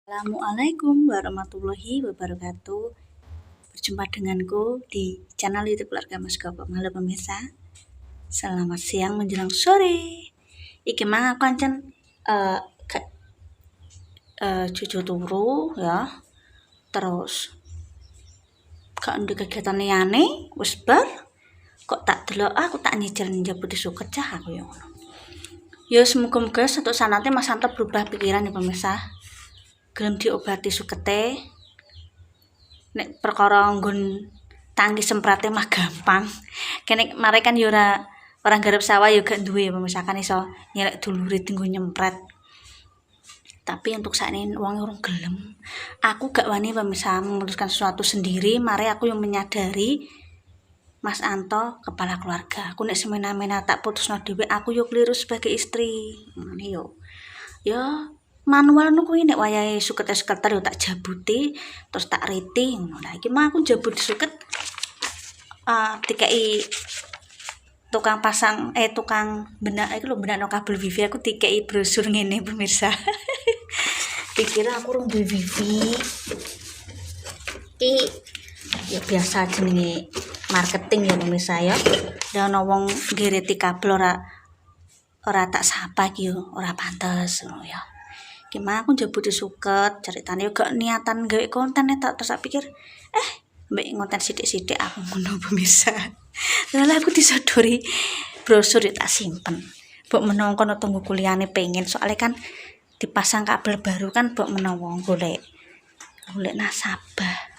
Assalamualaikum warahmatullahi wabarakatuh. Berjumpa denganku di channel YouTube Keluarga Mas Gopong. Halo pemirsa, selamat siang menjelang sore. Iki mang aku ancen cucu turu ya. Terus gak ndek kegiatan liyane, wis bar. Kok tak delok aku tak nyicil njabut suket cah aku ya ngono. Ya semoga-moga satu sanate Mas Santo berubah pikiran ya pemirsa. Gelem diobati sukete. Nek perkara nggon tangki semprate mah gampang. Kene mare kan ya ora garap sawah ya gak duwe misalkan iso nyelek dulure dienggo nyempret. Tapi untuk saat ini wong urung gelem. Aku gak wani pemirsa memutuskan sesuatu sendiri, mare aku yang menyadari Mas Anto kepala keluarga. Aku nek semena-mena tak putusno dhewe, aku yo keliru sebagai istri. Ngene yo. Ya manual nu kuwi nek wayahe suket-suketer yo tak jabuti, terus tak riti ngono. Lah iki mah aku jabut suket dikei tukang pasang tukang benak iki lho benakno kabel wifi aku dikei brosur ngene pemirsa. Dikira aku rung duwe wifi. Iki ya biasa jenenge marketing ya pemirsa ya. Lah ana wong ngereti kabel ora tak sapa iki yo, ora pantes ngono ya. Iki mah aku njabut suket, ceritane yo gak niatan gawe konten terus tak pikir mbek ngonten sithik-sithik aku ngono pemirsa. Lah aku disodori brosur ya tak simpen. Mbok menawa kono tunggu kuliahane pengen soalnya kan dipasang kabel baru kan mbok menawa golek nasabah.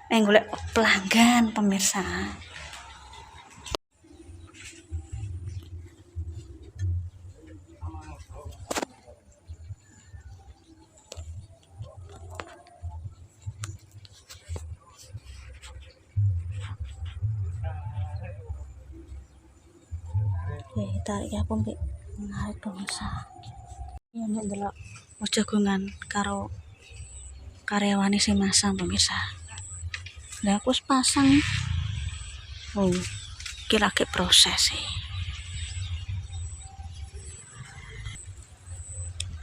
Golek pelanggan pemirsa. Tarik aku mbek narik pemirsa. Ya mbek delok jagongan karo karyawane sing masang pemirsa. Lah aku wis pasang. Oh, iki lagi proses sih.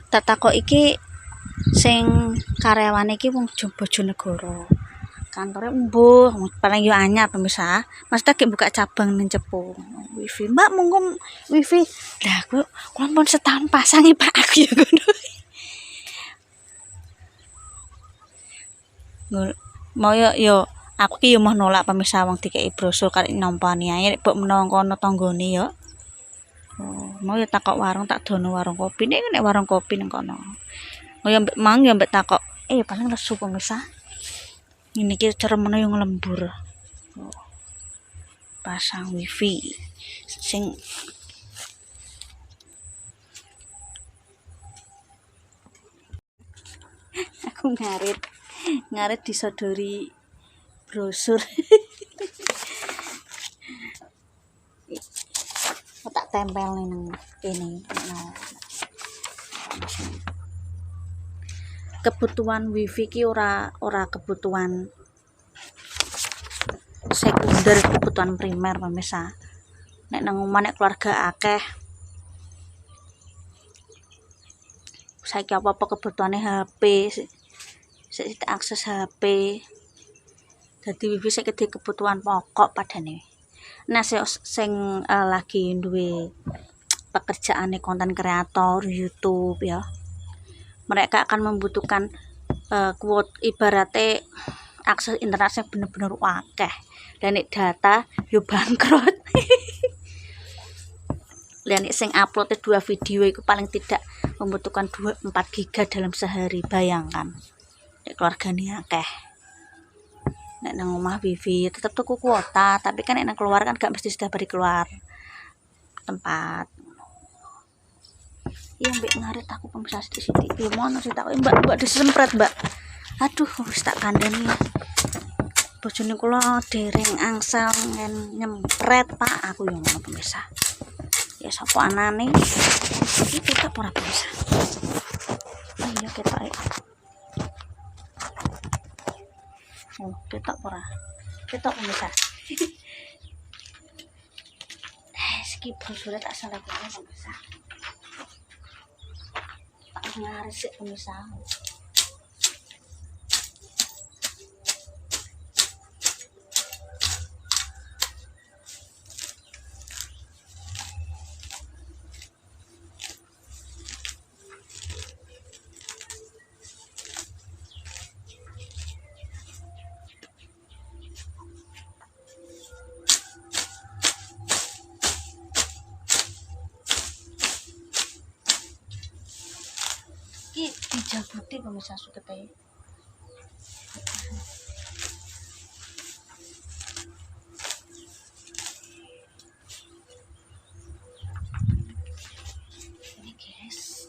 Tak takok iki sing karyawane iki wong Bojonegoro. Kantore mbuh paling yo anyar pemirsa. Maksudnya kayak buka cabang ning Cepu. Wifi, Mbak monggo wifi. Lah aku pun setahun pasangi Pak aku ya ngono. Mau yo aku ki yo mau nolak pemirsa wong dikeki brosur karek nampani ae mbok menawa kono tanggane yo. Oh, mau yo takok warung tak dono warung kopi nek warung kopi ning kono. Mau yo mbek takok paling lesu pemirsa. Ini kita cara mana yang lembur pasang wifi sing aku ngarit disodori brosur. Tak tempel ning kene. Kebutuhan wifi ki ora kebutuhan sekunder, kebutuhan primer pemirsa. Nek nang omah nek keluarga akeh saiki apa-apa kebutuhane HP sik akses HP. Dadi wifi saiki kebutuhan pokok padane. Nah sing lagi duwe pekerjaane konten kreator YouTube ya. Mereka akan membutuhkan kuota ibaratnya akses internet yang bener-bener akeh. Dan data yo bangkrut. Dan sing upload 2 video itu paling tidak membutuhkan 4 giga dalam sehari, bayangkan. Nek keluargane akeh. Nek nang omah wifi tetep tuku kuota, tapi kan nek nang keluar kan gak mesti sudah bari keluar tempat. Iya mbak ngarit aku pemirsa sithik-sithik. Ya mono sih tak mbak disempret mbak. Aduh wis tak kandhani. Bojone kula dereng angsal nyempret Pak aku yo ngono pemirsa. Ya sapa anane? Iki ketok ora pemirsa. Iya ketok ae. Oh, ketok ora. Ketok pemirsa. Iki brosure tak salah pemirsa. Ngaris sik pemirsa. putih pemirsa sukete. Ini guys.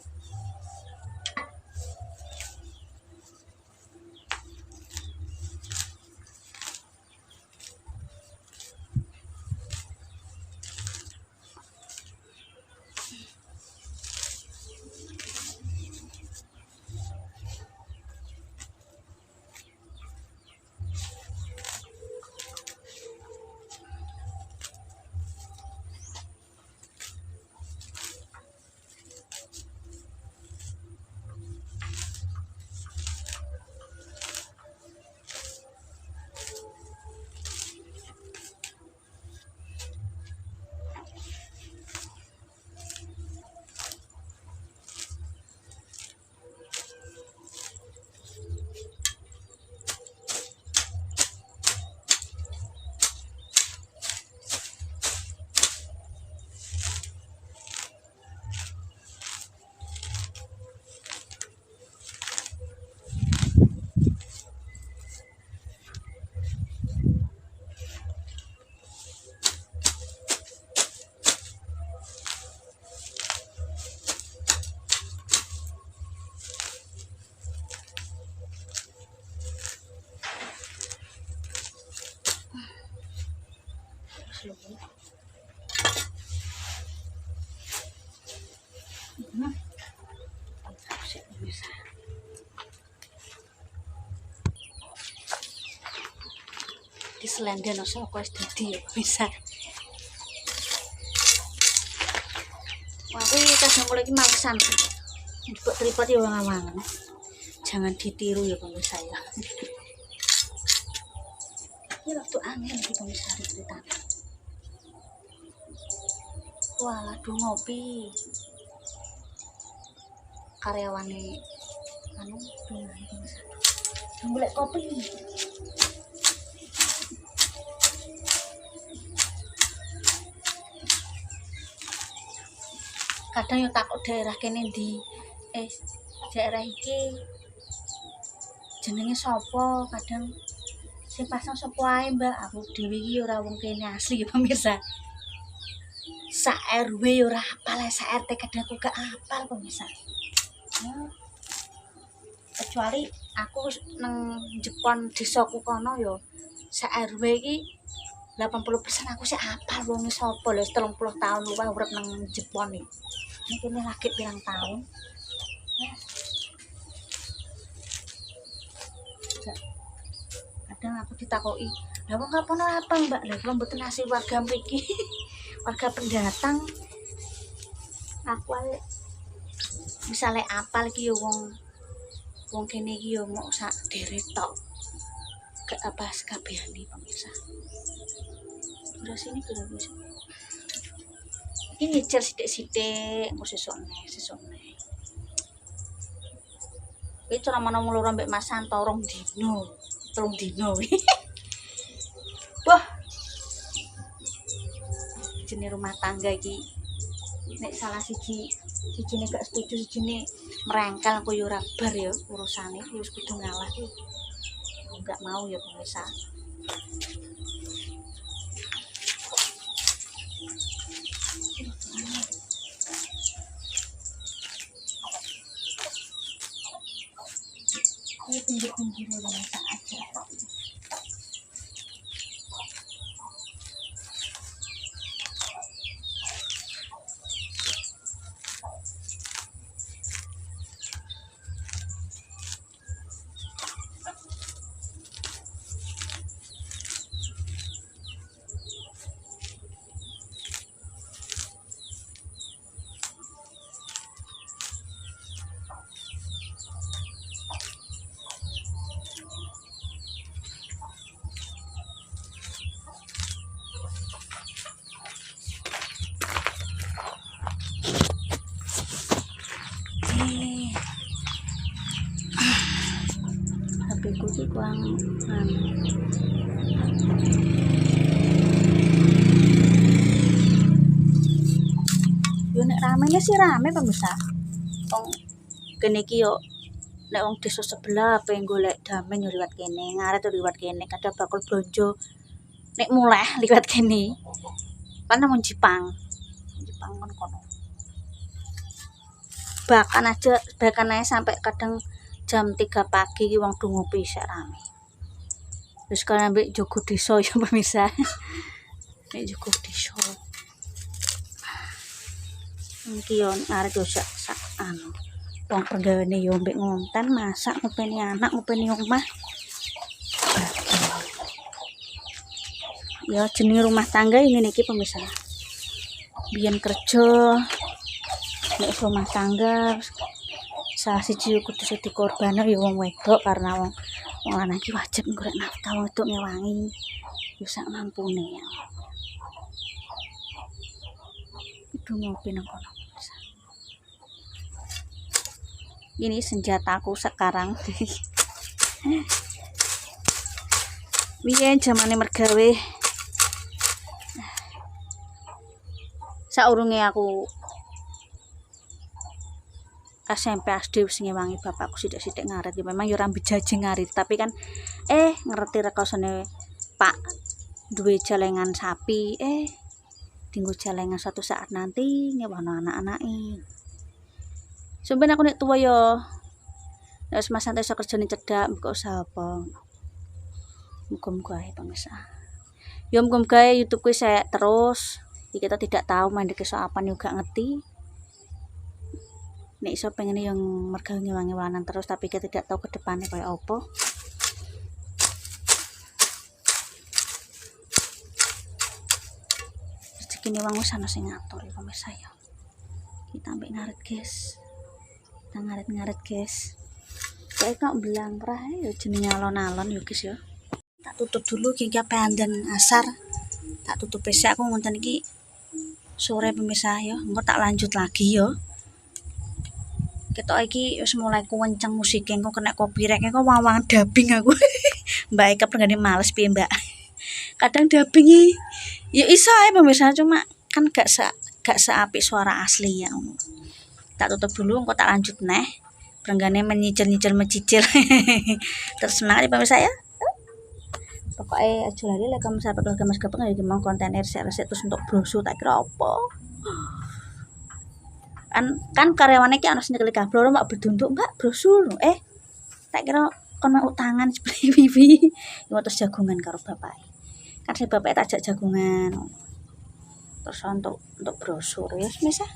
Di selenden saka wis dadi ya bisa. Wah, kuwi tas mulai iki mangsan. Mbok tripod ya wangan-wangan. Jangan ditiru ya pemirsa ya. Ini waktu angin iki pemirsa ceritanya. Wah, ladu ngopi. Karyawane anu pemirsa. Golek kopi. Kadang yo takut daerah kene di daerah iki jenenge sapa, kadang sing pasang sapa ae Mbak, aku dhewe iki ora wong kene asli ya pemirsa. Sak RW yo ora apal, sak RT kadang aku gak apal pemirsa. Ya. Kecuali aku nang Jepon desaku kono yo sak RW iki 80% aku sih apal wong sapa lho 30 tahun luwih urip nang Jepon iki. Ini lagi pirang tahun. Kadang aku ditakoki, "Lah wong kapan apa, Mbak? Lah kula mboten asli warga mriki." Warga pendatang. Aku ae misale apal iki yo wong kene iki yo mok sak deret tok. Gak apa sekabehane pemirsa. Udah sini kira bisa. Ini nyicil sithik-sithik, engko sesuk neh. Kuwi cara mana mulo ambek Mas Santo 2 dino. 3 dino kuwi. Wah. Jenenge rumah tangga iki nek salah sijine gak setuju, sijine merengkel aku yo ora bar ya urusane, wis kudu ngalah iki. Enggak mau ya pemirsa. Ini pinggir-pinggir udah masak aja. HP ku sih kurang yo nek ramenya sih rame pemirsa. Wong kene iki yo nek wong desa sebelah pengen golek damen yo liwat kene, ngaret yo liwat kene, kadang bakul blonjo nek muleh liwat kene. Kan nang Jepang. Jepang kan kono. Bahkan aja sampai kadang jam 3 pagi wong do ngopi sik rame. Terus kan ambek jogo desa ya pemirsa. Nek jogo desa. Iki yo arek yo sak anu. Wong penggaweane yo mbek ngonten, masak, ngopeni anak, ngopeni omah. Ya jenenge rumah tangga ngene iki pemirsa. Biyen kerja nek rumah tangga salah siji kudu dikorbano ya wong wedok karena wong lanang iki wajib golek nafkah untuk ngewangi ya sak mampune ya. Itu ngopi nang kono. Ini senjataku sekarang. Biyen zamane mergawe saurunge aku SMP SD wis ngewangi bapakku sithik-sithik ngarit ya memang ya ora bejaji ngarit tapi kan ngerti rekosane Pak duwe jalengan sapi dinggo jalengan suatu saat nanti ngewono anak-anake. Sampeyan aku nek tuwa ya nek wis mas santai iso kerjane cedhak mbok usaha apa. Muga-muga ae pemirsa. Ya muga-muga YouTube ku saya terus. Kita tidak tahu mandek iso apa juga ngerti. Nek iso pengen yang mergawe ngewangi-wanan terus tapi kita tidak tahu ke depannya kaya apa. Rezekine wong wis ana sing ngatur ya pemirsa ya. Kita ambek ngaret, guys. Kita ngaret-ngaret, guys. Kayak kok belang rae ya jenenge alon-alon ya, guys ya. Tak tutup dulu iki pandan asar. Tak tutup pesek aku ngonten iki sore pemirsa ya. Engko tak lanjut lagi ya. Ketok iki wis mulai kenceng musike engko kena copyright engko wawang dubbing aku. Mbak Eka pengen males piye, Mbak. Kadang dubbing ya iso ae pemirsa cuma kan gak seapik suara asli ya. Tak tutup dulu engko tak lanjut neh. Berenggane menyicil mecicil. Terus semangat ya pemirsa ya. Pokoknya aja lali like kamu sahabat keluarga Mas Gapeng ya gimana konten resep terus untuk brosur tak kira apa kan karyawannya ki ana sing nyekel gablor mbak berdunduk mbak brosur tak kira kon mau tangan seperti pipi yo terus jagungan karo bapak kan si bapak tak ajak jagungan terus untuk brosur ya misah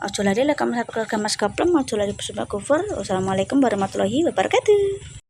aja lali like kamu sahabat keluarga Mas Gapeng aja lali bersama cover. Wassalamualaikum warahmatullahi wabarakatuh.